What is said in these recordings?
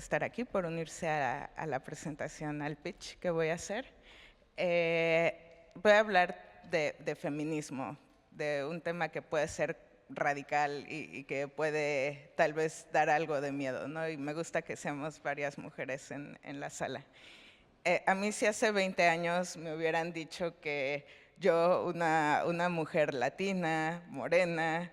estar aquí, por unirse a la presentación, al pitch que voy a hacer. Voy a hablar de feminismo, de un tema que puede ser radical y que puede tal vez dar algo de miedo, ¿no? Y me gusta que seamos varias mujeres en la sala. A mí si hace 20 años me hubieran dicho que yo, una mujer latina, morena,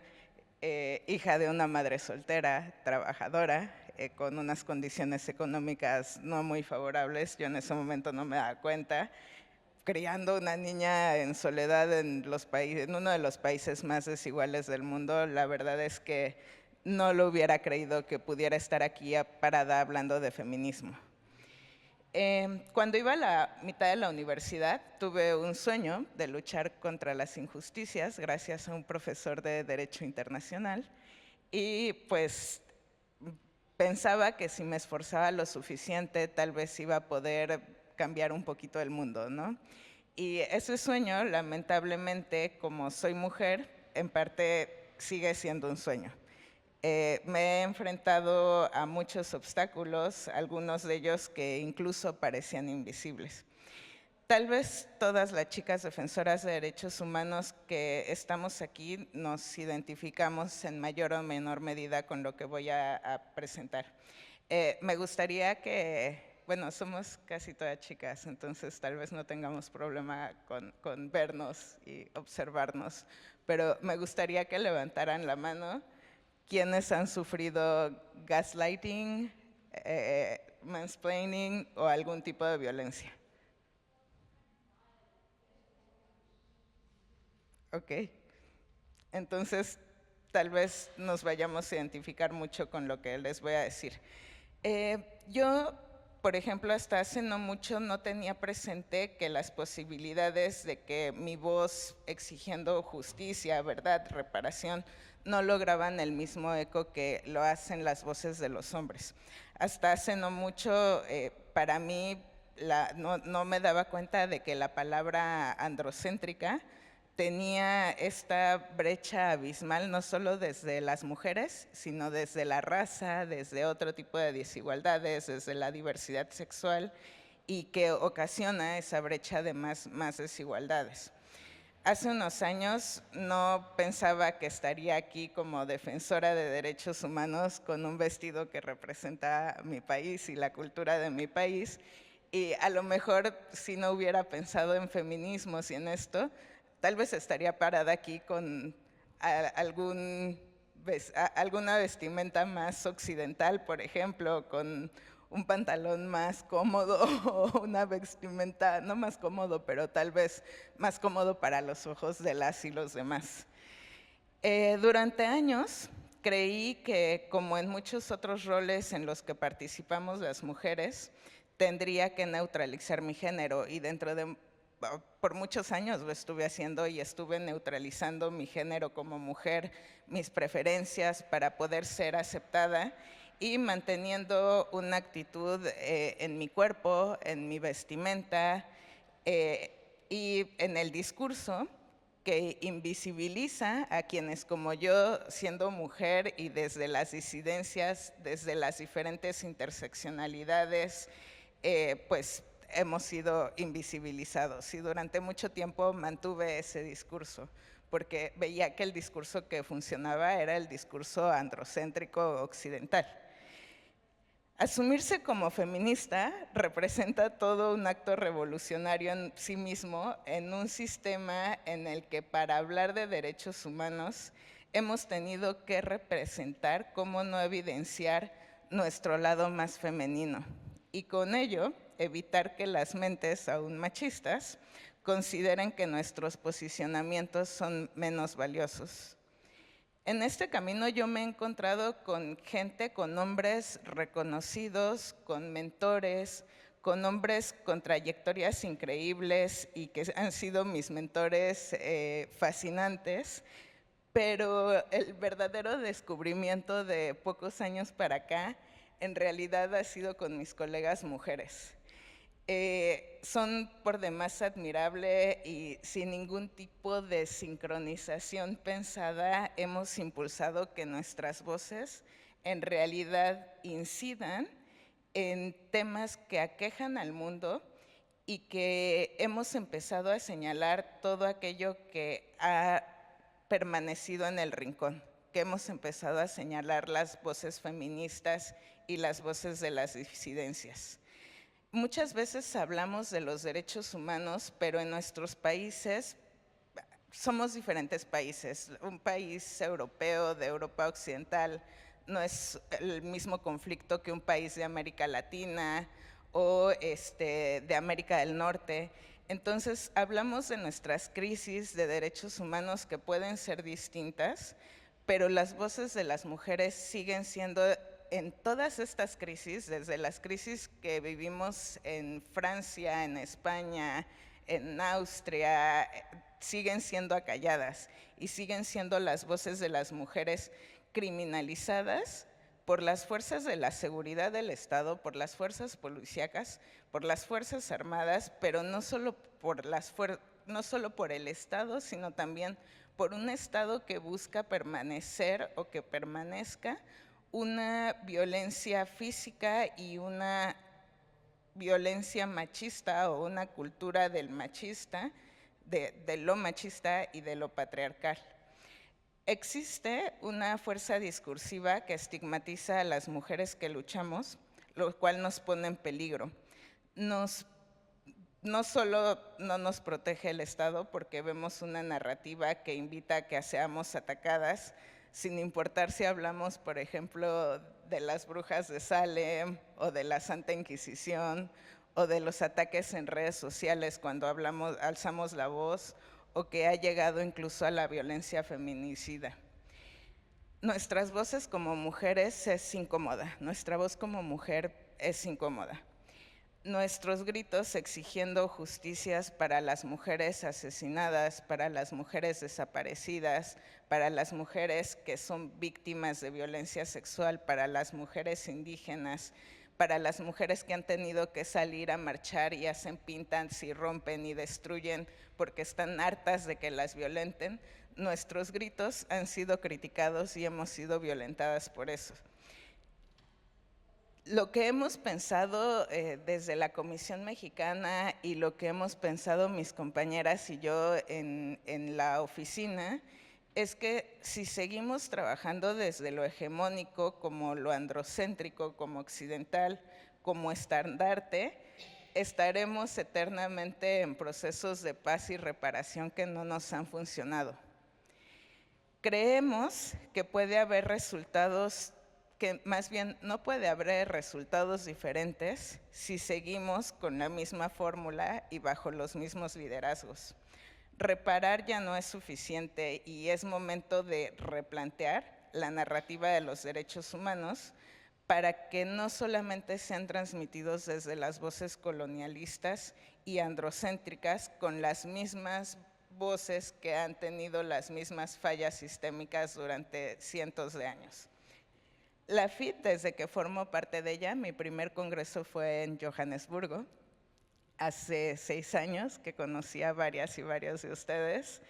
hija de una madre soltera, trabajadora, con unas condiciones económicas no muy favorables, yo en ese momento no me daba cuenta, criando una niña en soledad en uno de los países más desiguales del mundo, la verdad es que no lo hubiera creído que pudiera estar aquí parada hablando de feminismo. Cuando iba a la mitad de la universidad, tuve un sueño de luchar contra las injusticias gracias a un profesor de Derecho Internacional y pues pensaba que si me esforzaba lo suficiente, tal vez iba a poder cambiar un poquito el mundo, ¿no? Y ese sueño, lamentablemente, como soy mujer, en parte sigue siendo un sueño. Me he enfrentado a muchos obstáculos, algunos de ellos que incluso parecían invisibles. Tal vez todas las chicas defensoras de derechos humanos que estamos aquí nos identificamos en mayor o menor medida con lo que voy a presentar. Me gustaría que, bueno, somos casi todas chicas, entonces tal vez no tengamos problema con vernos y observarnos, pero me gustaría que levantaran la mano quienes han sufrido gaslighting, mansplaining o algún tipo de violencia. Ok, entonces tal vez nos vayamos a identificar mucho con lo que les voy a decir. Yo, por ejemplo, hasta hace no mucho no tenía presente que las posibilidades de que mi voz exigiendo justicia, verdad, reparación, no lograban el mismo eco que lo hacen las voces de los hombres. Hasta hace no mucho, para mí, no me daba cuenta de que la palabra androcéntrica tenía esta brecha abismal no solo desde las mujeres, sino desde la raza, desde otro tipo de desigualdades, desde la diversidad sexual y que ocasiona esa brecha de más desigualdades. Hace unos años no pensaba que estaría aquí como defensora de derechos humanos con un vestido que representa mi país y la cultura de mi país, y a lo mejor si no hubiera pensado en feminismos y en esto, tal vez estaría parada aquí con alguna vestimenta más occidental, por ejemplo, con un pantalón más cómodo o una vestimenta, no más cómodo, pero tal vez más cómodo para los ojos de las y los demás. Durante años creí que, como en muchos otros roles en los que participamos las mujeres, tendría que neutralizar mi género y por muchos años lo estuve haciendo y estuve neutralizando mi género como mujer, mis preferencias para poder ser aceptada y manteniendo una actitud en mi cuerpo, en mi vestimenta y en el discurso que invisibiliza a quienes como yo, siendo mujer y desde las disidencias, desde las diferentes interseccionalidades, pues hemos sido invisibilizados. Y durante mucho tiempo mantuve ese discurso, porque veía que el discurso que funcionaba era el discurso androcéntrico occidental. Asumirse como feminista representa todo un acto revolucionario en sí mismo en un sistema en el que para hablar de derechos humanos hemos tenido que representar cómo no evidenciar nuestro lado más femenino y con ello evitar que las mentes aún machistas consideren que nuestros posicionamientos son menos valiosos. En este camino yo me he encontrado con gente, con hombres reconocidos, con mentores, con hombres con trayectorias increíbles y que han sido mis mentores fascinantes, pero el verdadero descubrimiento de pocos años para acá en realidad ha sido con mis colegas mujeres. Son por demás admirable y sin ningún tipo de sincronización pensada hemos impulsado que nuestras voces en realidad incidan en temas que aquejan al mundo y que hemos empezado a señalar todo aquello que ha permanecido en el rincón, que hemos empezado a señalar las voces feministas y las voces de las disidencias. Muchas veces hablamos de los derechos humanos, pero en nuestros países somos diferentes países. Un país europeo, de Europa Occidental, no es el mismo conflicto que un país de América Latina o de América del Norte. Entonces, hablamos de nuestras crisis de derechos humanos que pueden ser distintas, pero las voces de las mujeres siguen siendo en todas estas crisis, desde las crisis que vivimos en Francia, en España, en Austria, siguen siendo acalladas y siguen siendo las voces de las mujeres criminalizadas por las fuerzas de la seguridad del Estado, por las fuerzas policíacas, por las fuerzas armadas, pero no solo por el Estado, sino también por un Estado que busca permanecer o que permanezca una violencia física y una violencia machista o una cultura del machista, de lo machista y de lo patriarcal. Existe una fuerza discursiva que estigmatiza a las mujeres que luchamos, lo cual nos pone en peligro. No solo no nos protege el Estado, porque vemos una narrativa que invita a que seamos atacadas, sin importar si hablamos, por ejemplo, de las brujas de Salem o de la Santa Inquisición o de los ataques en redes sociales cuando alzamos la voz, o que ha llegado incluso a la violencia feminicida. Nuestras voces como mujeres es incómoda, nuestra voz como mujer es incómoda. Nuestros gritos exigiendo justicias para las mujeres asesinadas, para las mujeres desaparecidas, para las mujeres que son víctimas de violencia sexual, para las mujeres indígenas, para las mujeres que han tenido que salir a marchar y hacen pintas y rompen y destruyen porque están hartas de que las violenten. Nuestros gritos han sido criticados y hemos sido violentadas por eso. Lo que hemos pensado desde la Comisión Mexicana y lo que hemos pensado mis compañeras y yo en la oficina es que si seguimos trabajando desde lo hegemónico, como lo androcéntrico, como occidental, como estandarte, estaremos eternamente en procesos de paz y reparación que no nos han funcionado. Creemos que puede haber resultados, que más bien no puede haber resultados diferentes si seguimos con la misma fórmula y bajo los mismos liderazgos. Reparar ya no es suficiente y es momento de replantear la narrativa de los derechos humanos para que no solamente sean transmitidos desde las voces colonialistas y androcéntricas con las mismas voces que han tenido las mismas fallas sistémicas durante cientos de años. La FIT, desde que formo parte de ella, mi primer congreso fue en Johannesburgo, hace 6 años, que conocí a varias y varios de ustedes,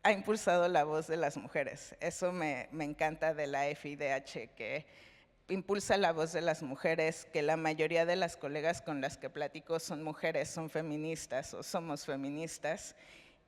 ha impulsado la voz de las mujeres. Eso me encanta de la FIDH, que impulsa la voz de las mujeres, que la mayoría de las colegas con las que platico son mujeres, son feministas o somos feministas.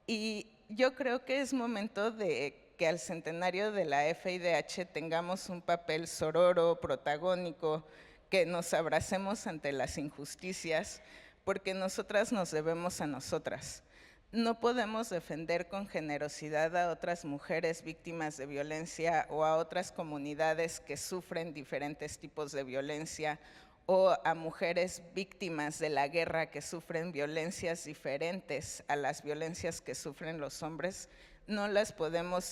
Y yo creo que es momento de que al centenario de la FIDH tengamos un papel sororo, protagónico, que nos abracemos ante las injusticias, porque nosotras nos debemos a nosotras. No podemos defender con generosidad a otras mujeres víctimas de violencia o a otras comunidades que sufren diferentes tipos de violencia o a mujeres víctimas de la guerra que sufren violencias diferentes a las violencias que sufren los hombres. No las podemos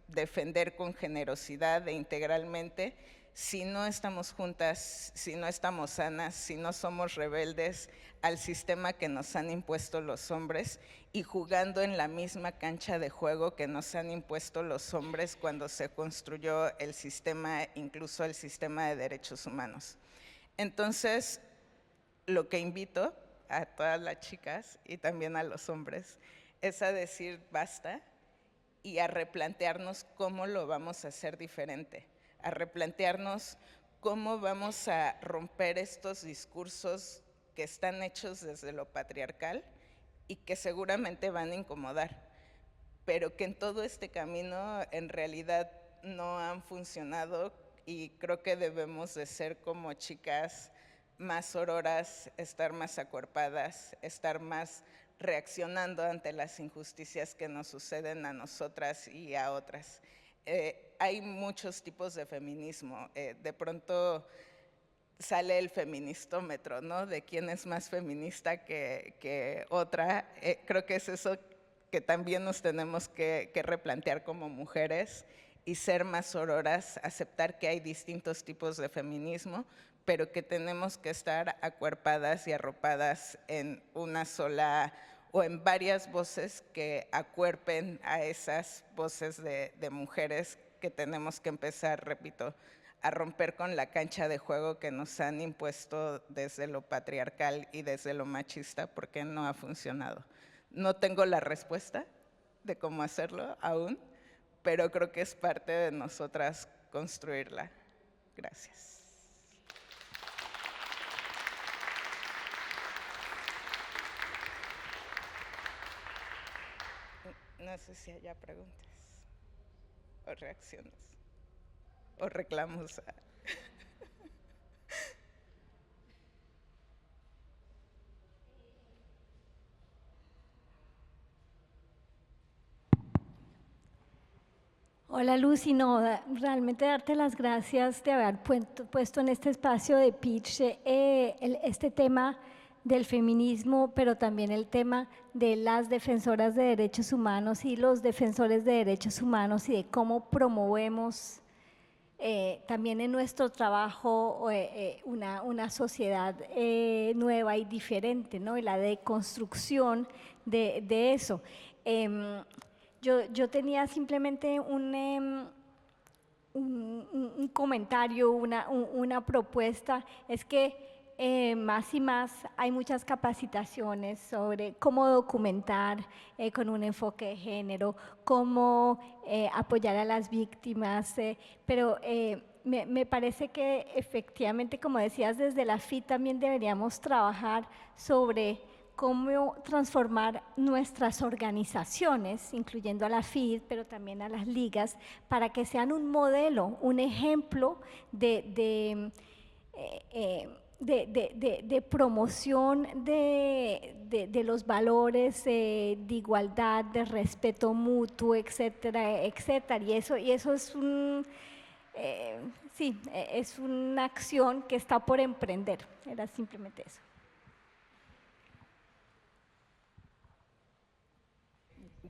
defender con generosidad e integralmente si no estamos juntas, si no estamos sanas, si no somos rebeldes al sistema que nos han impuesto los hombres y jugando en la misma cancha de juego que nos han impuesto los hombres cuando se construyó el sistema, incluso el sistema de derechos humanos. Entonces, lo que invito a todas las chicas y también a los hombres es a decir basta y a replantearnos cómo lo vamos a hacer diferente, a replantearnos ¿cómo vamos a romper estos discursos que están hechos desde lo patriarcal y que seguramente van a incomodar, pero que en todo este camino en realidad no han funcionado? Y creo que debemos de ser como chicas más sororas, estar más acuerpadas, estar más reaccionando ante las injusticias que nos suceden a nosotras y a otras. Hay muchos tipos de feminismo. De pronto sale el feministómetro, ¿no? De quién es más feminista que otra. Creo que es eso que también nos tenemos que replantear como mujeres y ser más sororas, aceptar que hay distintos tipos de feminismo, pero que tenemos que estar acuerpadas y arropadas en una sola o en varias voces que acuerpen a esas voces de mujeres que tenemos que empezar, repito, a romper con la cancha de juego que nos han impuesto desde lo patriarcal y desde lo machista, porque no ha funcionado. No tengo la respuesta de cómo hacerlo aún, pero creo que es parte de nosotras construirla. Gracias. No sé si haya preguntas o reacciones o reclamos. Hola Lucy, no, realmente darte las gracias de haber puesto en este espacio de pitch este tema del feminismo, pero también el tema de las defensoras de derechos humanos y los defensores de derechos humanos y de cómo promovemos también en nuestro trabajo una sociedad nueva y diferente, ¿no? Y la deconstrucción de eso. Yo tenía simplemente un comentario, una propuesta, es que más y más hay muchas capacitaciones sobre cómo documentar con un enfoque de género, cómo apoyar a las víctimas, pero me parece que efectivamente, como decías, desde la FIT también deberíamos trabajar sobre cómo transformar nuestras organizaciones, incluyendo a la FID, pero también a las ligas, para que sean un modelo, un ejemplo de promoción de los valores de igualdad, de respeto mutuo, etcétera, etcétera. Y eso es es una acción que está por emprender. Era simplemente eso.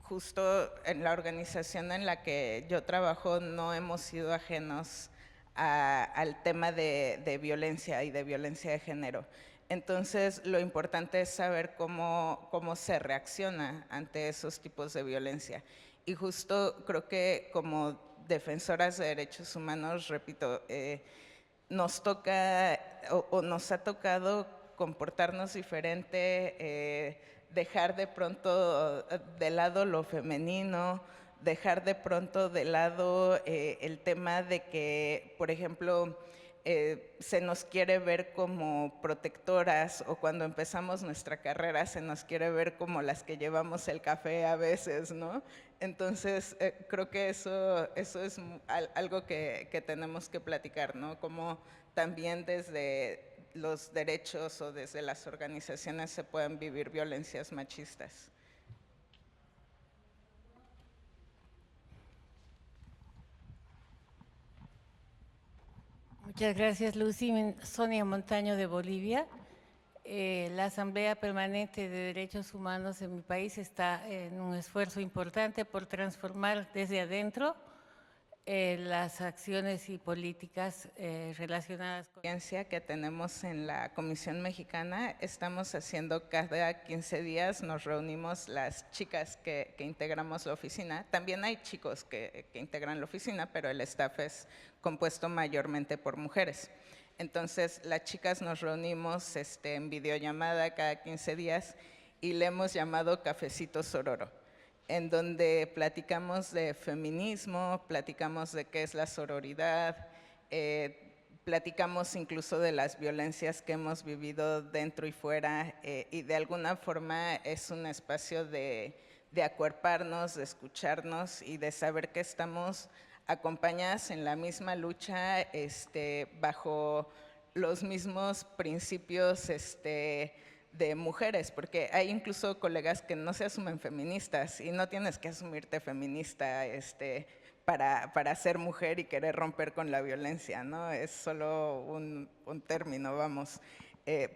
Justo en la organización en la que yo trabajo no hemos sido ajenos al tema de violencia y de violencia de género. Entonces, lo importante es saber cómo se reacciona ante esos tipos de violencia. Y justo creo que como defensoras de derechos humanos, repito, nos toca o nos ha tocado comportarnos diferente, dejar de pronto de lado lo femenino, dejar de pronto de lado el tema de que, por ejemplo, se nos quiere ver como protectoras, o cuando empezamos nuestra carrera se nos quiere ver como las que llevamos el café a veces, ¿no? Entonces, creo que eso es algo que tenemos que platicar, ¿no? Como también desde los derechos o desde las organizaciones se pueden vivir violencias machistas. Muchas gracias, Lucy. Sonia Montaño, de Bolivia. La Asamblea Permanente de Derechos Humanos en mi país está en un esfuerzo importante por transformar desde adentro las acciones y políticas relacionadas con la experiencia que tenemos en la Comisión Mexicana. Estamos haciendo cada 15 días, nos reunimos las chicas que integramos la oficina. También hay chicos que integran la oficina, pero el staff es compuesto mayormente por mujeres. Entonces, las chicas nos reunimos en videollamada cada 15 días y le hemos llamado Cafecito Sororo, en donde platicamos de feminismo, platicamos de qué es la sororidad, platicamos incluso de las violencias que hemos vivido dentro y fuera, y de alguna forma es un espacio de acuerparnos, de escucharnos y de saber que estamos acompañadas en la misma lucha, bajo los mismos principios de mujeres, porque hay incluso colegas que no se asumen feministas y no tienes que asumirte feminista para ser mujer y querer romper con la violencia, ¿no? Es solo un término, vamos.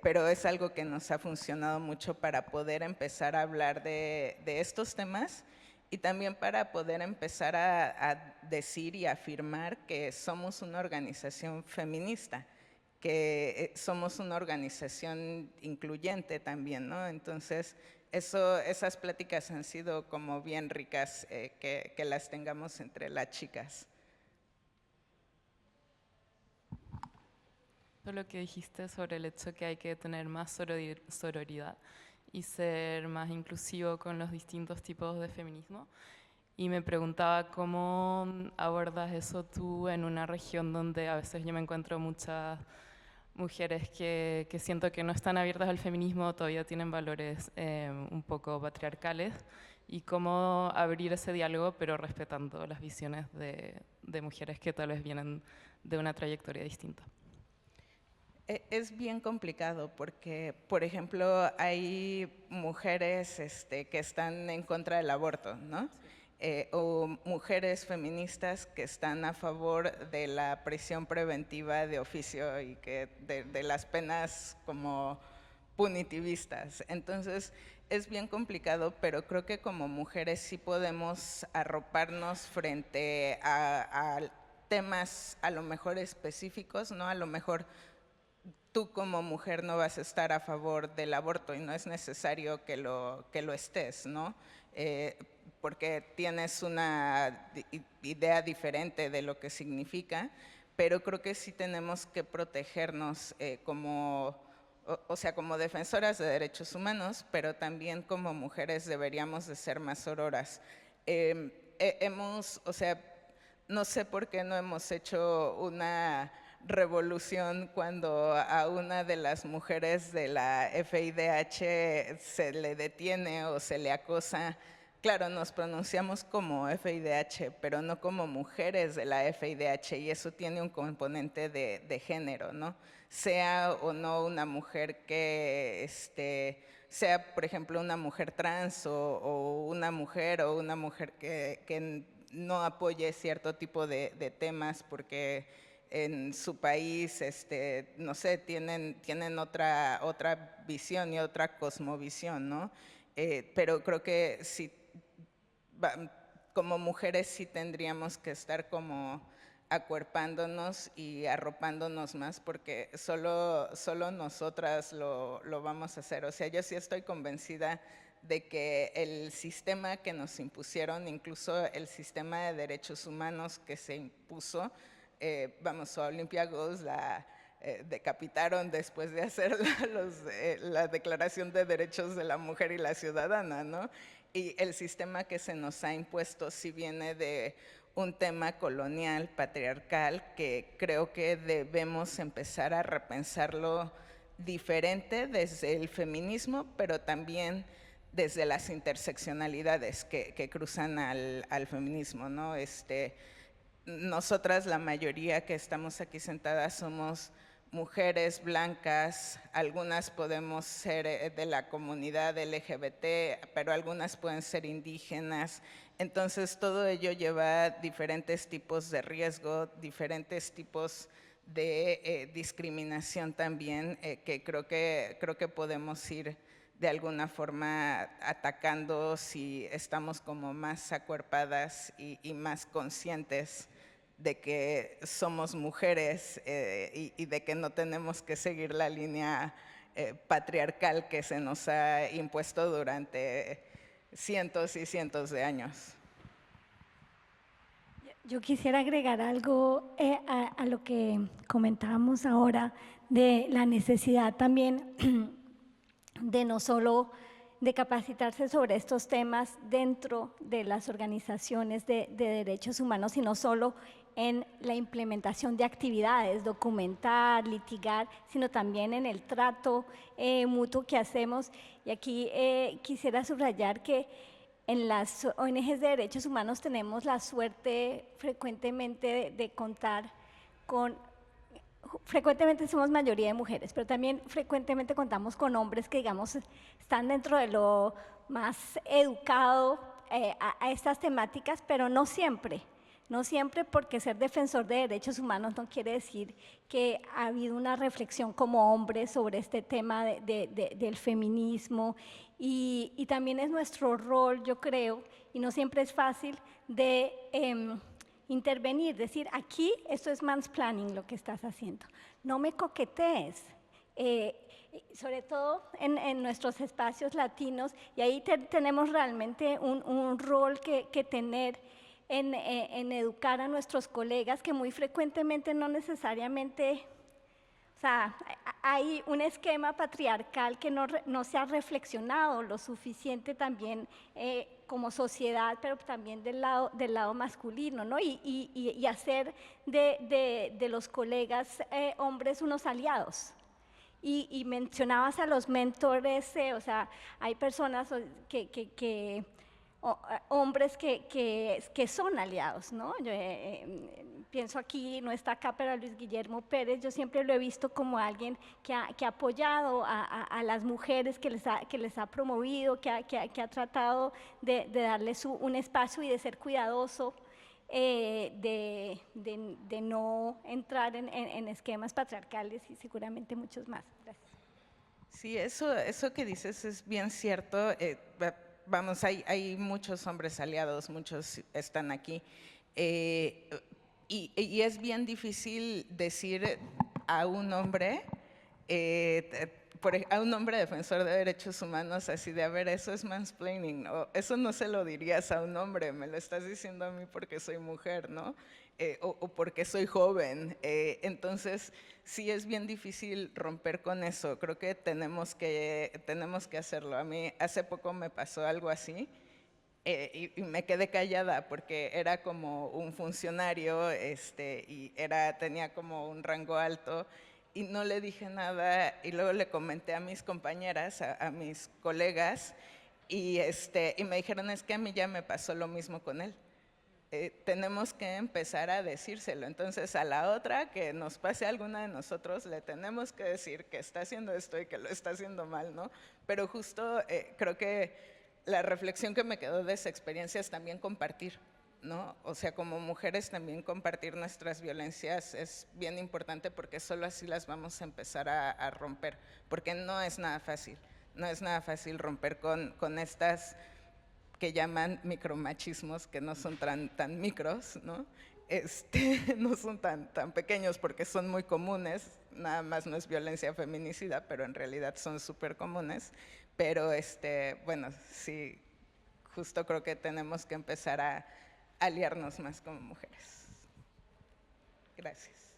Pero es algo que nos ha funcionado mucho para poder empezar a hablar de estos temas y también para poder empezar a decir y afirmar que somos una organización feminista, que somos una organización incluyente también, ¿no? Entonces, esas pláticas han sido como bien ricas, que las tengamos entre las chicas. Todo lo que dijiste sobre el hecho que hay que tener más sororidad y ser más inclusivo con los distintos tipos de feminismo. Y me preguntaba cómo abordas eso tú en una región donde a veces yo me encuentro muchas mujeres que siento que no están abiertas al feminismo, todavía tienen valores un poco patriarcales, y cómo abrir ese diálogo pero respetando las visiones de mujeres que tal vez vienen de una trayectoria distinta. Es bien complicado porque, por ejemplo, hay mujeres que están en contra del aborto, ¿no? O mujeres feministas que están a favor de la prisión preventiva de oficio y que de las penas como punitivistas. Entonces, es bien complicado, pero creo que como mujeres sí podemos arroparnos frente a temas a lo mejor específicos, ¿no? A lo mejor tú como mujer no vas a estar a favor del aborto y no es necesario que lo estés, ¿no? Porque tienes una idea diferente de lo que significa, pero creo que sí tenemos que protegernos como defensoras de derechos humanos, pero también como mujeres deberíamos de ser más sororas. No sé por qué no hemos hecho una revolución cuando a una de las mujeres de la FIDH se le detiene o se le acosa. Claro, nos pronunciamos como FIDH, pero no como mujeres de la FIDH, y eso tiene un componente de género, ¿no? Sea o no una mujer que sea, por ejemplo, una mujer trans o una mujer que no apoye cierto tipo de temas porque en su país, no sé, tienen otra visión y otra cosmovisión, ¿no? Pero creo que sí, como mujeres sí tendríamos que estar como acuerpándonos y arropándonos más, porque solo nosotras lo vamos a hacer. O sea, yo sí estoy convencida de que el sistema que nos impusieron, incluso el sistema de derechos humanos que se impuso, a Olympia Ghost la decapitaron después de hacer la Declaración de Derechos de la Mujer y la Ciudadana, ¿no? Y el sistema que se nos ha impuesto sí viene de un tema colonial, patriarcal, que creo que debemos empezar a repensarlo diferente desde el feminismo, pero también desde las interseccionalidades que cruzan al feminismo, ¿no? Nosotras, la mayoría que estamos aquí sentadas, somos mujeres blancas, algunas podemos ser de la comunidad LGBT, pero algunas pueden ser indígenas. Entonces, todo ello lleva diferentes tipos de riesgo, diferentes tipos de discriminación también, que creo que podemos ir de alguna forma atacando si estamos como más acuerpadas y más conscientes de que somos mujeres y de que no tenemos que seguir la línea patriarcal que se nos ha impuesto durante cientos y cientos de años. Yo quisiera agregar algo a lo que comentábamos ahora de la necesidad también de no solo de capacitarse sobre estos temas dentro de las organizaciones de derechos humanos y no solo en la implementación de actividades, documentar, litigar, sino también en el trato mutuo que hacemos. Y aquí quisiera subrayar que en las ONGs de derechos humanos tenemos la suerte frecuentemente de contar con, frecuentemente somos mayoría de mujeres, pero también frecuentemente contamos con hombres que, digamos, están dentro de lo más educado a estas temáticas, pero no siempre. No siempre, porque ser defensor de derechos humanos no quiere decir que ha habido una reflexión como hombre sobre este tema del feminismo y también es nuestro rol, yo creo, y no siempre es fácil, de intervenir, decir, aquí esto es mansplaining lo que estás haciendo, no me coquetees. Sobre todo en nuestros espacios latinos, y ahí tenemos realmente un rol que tener en educar a nuestros colegas, que muy frecuentemente no necesariamente, o sea, hay un esquema patriarcal que no se ha reflexionado lo suficiente también como sociedad, pero también del lado masculino, ¿no? Y hacer de los colegas hombres unos aliados. Y mencionabas a los mentores, o sea, hay personas hombres que son aliados, ¿no? Yo pienso aquí, no está acá, pero Luis Guillermo Pérez, yo siempre lo he visto como alguien que ha apoyado a las mujeres, que les ha promovido, que ha tratado de darles un espacio y de ser cuidadoso, de no entrar en esquemas patriarcales y seguramente muchos más. Gracias. Sí, eso que dices es bien cierto. Vamos, hay muchos hombres aliados, muchos están aquí. Y es bien difícil decir a un hombre, a un hombre defensor de derechos humanos, así de, a ver, eso es mansplaining, ¿no? Eso no se lo dirías a un hombre, me lo estás diciendo a mí porque soy mujer, ¿no? O porque soy joven. Entonces, sí es bien difícil romper con eso. Creo que tenemos que hacerlo. A mí hace poco me pasó algo así y me quedé callada porque era como un funcionario y tenía como un rango alto y no le dije nada y luego le comenté a mis compañeras, a mis colegas y me dijeron, es que a mí ya me pasó lo mismo con él. Tenemos que empezar a decírselo. Entonces, a la otra que nos pase a alguna de nosotros, le tenemos que decir que está haciendo esto y que lo está haciendo mal, ¿no? Pero justo creo que la reflexión que me quedó de esa experiencia es también compartir, ¿no? O sea, como mujeres también compartir nuestras violencias es bien importante porque solo así las vamos a empezar a romper, porque no es nada fácil, no es nada fácil romper con estas que llaman micromachismos, que no son tan micros, ¿no? No son tan pequeños porque son muy comunes, nada más no es violencia feminicida, pero en realidad son súper comunes. Pero bueno, sí, justo creo que tenemos que empezar a aliarnos más como mujeres. Gracias.